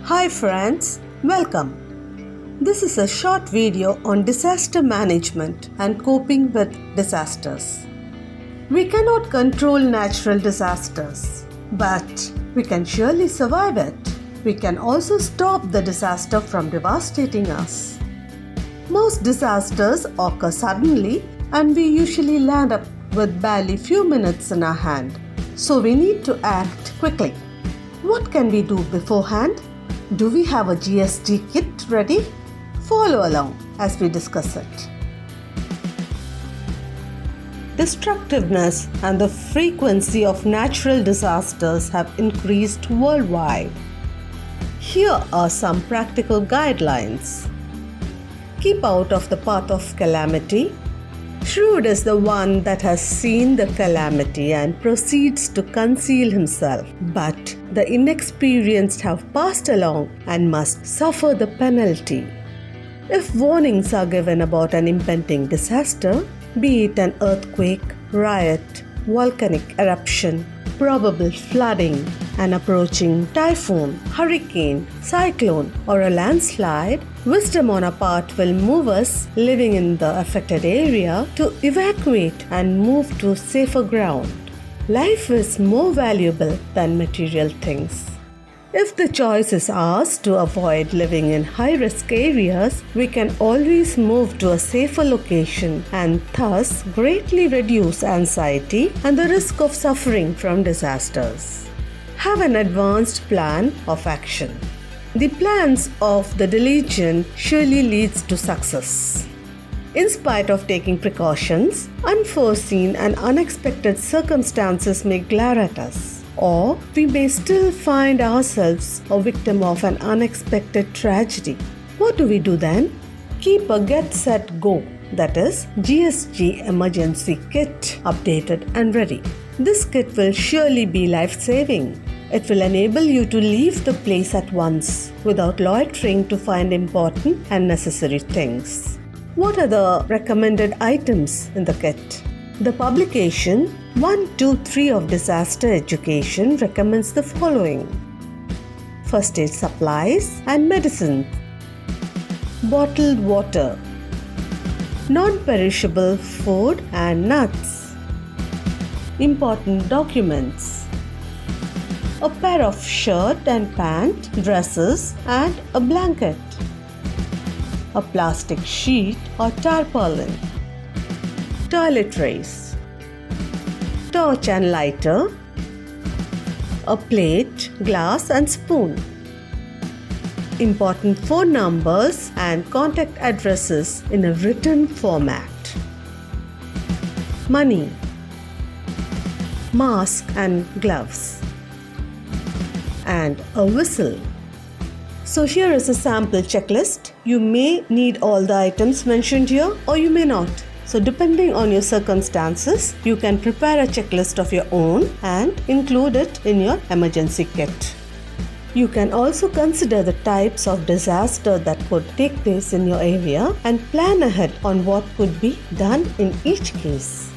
Hi friends, welcome. This is a short video on disaster management and coping with disasters. We cannot control natural disasters, but we can surely survive it. We can also stop the disaster from devastating us. Most disasters occur suddenly and we usually land up with barely few minutes in our hand. So we need to act quickly. What can we do beforehand? Do we have a GST kit ready? Follow along as we discuss it. Destructiveness and the frequency of natural disasters have increased worldwide. Here are some practical guidelines. Keep out of the path of calamity. Shrewd is the one that has seen the calamity and proceeds to conceal himself, but the inexperienced have passed along and must suffer the penalty. If warnings are given about an impending disaster, be it an earthquake, riot, volcanic eruption, probable flooding, an approaching typhoon, hurricane, cyclone, or a landslide, wisdom on our part will move us living in the affected area to evacuate and move to safer ground. Life is more valuable than material things. If the choice is ours to avoid living in high-risk areas, we can always move to a safer location and thus greatly reduce anxiety and the risk of suffering from disasters. Have an advanced plan of action. The plans of the diligent surely leads to success. In spite of taking precautions, unforeseen and unexpected circumstances may glare at us, or we may still find ourselves a victim of an unexpected tragedy. What do we do then? Keep a Get Set Go, that is GSG emergency kit, updated and ready. This kit will surely be life-saving. It will enable you to leave the place at once without loitering to find important and necessary things. What are the recommended items in the kit? The publication 123 of Disaster Education recommends the following: first aid supplies and medicine, bottled water, non-perishable food and nuts, important documents, a pair of shirt and pant, dresses and a blanket, a plastic sheet or tarpaulin, toiletries, torch and lighter, a plate, glass and spoon, important phone numbers and contact addresses in a written format, money, mask and gloves, and a whistle. So here is a sample checklist. You may need all the items mentioned here or you may not. So depending on your circumstances, you can prepare a checklist of your own and include it in your emergency kit. You can also consider the types of disaster that could take place in your area and plan ahead on what could be done in each case.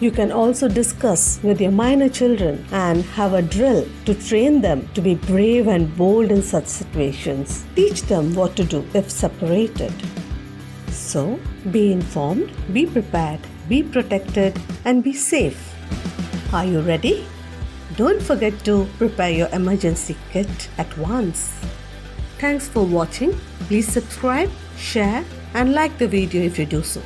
You can also discuss with your minor children and have a drill to train them to be brave and bold in such situations. Teach them what to do if separated. So, be informed, be prepared, be protected, and be safe. Are you ready? Don't forget to prepare your emergency kit at once. Thanks for watching. Please subscribe, share, and like the video if you do so.